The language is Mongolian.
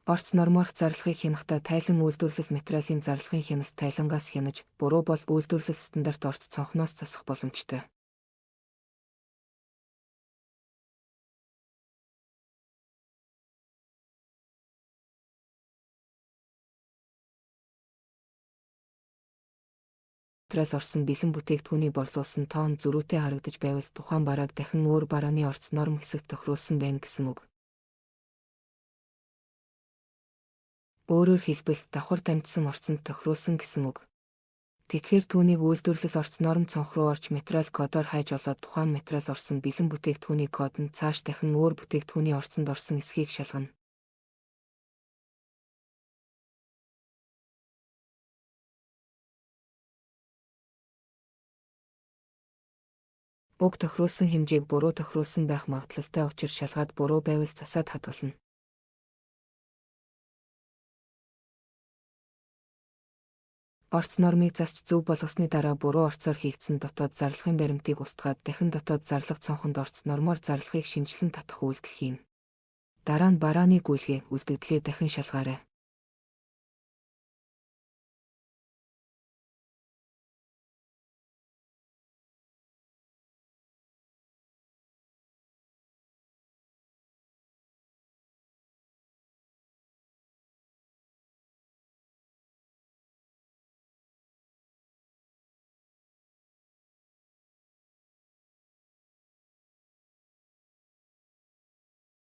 Орц норморх зарлахыг хянахдаа тайлан үйлдвэрлэл материалын зарлахын хянаст тайлангаас хянаж, буруу бол үйлдвэрлэл стандарт орц цонхноос засах боломжтой. Материал орсон бэлэн бүтээгдэхүүний борлуулсан тоон зөрүүтэй харагдаж байвал тухайн барааг дахин өөр барааны орц норм хэсэгт тохируулсан байна гэсэн үг. Өөрөөр хэлбэл давхар дамжсан орцонд тохируулсан гэсэн үг. Тэгэхээр түүнийг үйлдвэрлэл орц норм цонх руу орж материал кодоор хайж олоод тухайн материал орсон бэлэн бүтээгдэхүүний код нь цааш дахин өөр бүтээгдэхүүний орцонд орсон эсхийг шалгана. Уг тохируулсан хэмжээг буруу тохируулсан байх магадлалтай учраас шалгаад буруу байвал засаад хадгална. Орц нормыг засч зөв болгосны дараа буруу орцоор хийгдсэн дотоод зарлахын баримтыг устгаад дахин дотоод зарлах цонхонд орц нормоор зарлахыг шинжилэн татах үйлдэл хийнэ. Дараа нь барааны гүйлгээ, үлдэгдлээ дахин шалгаарай.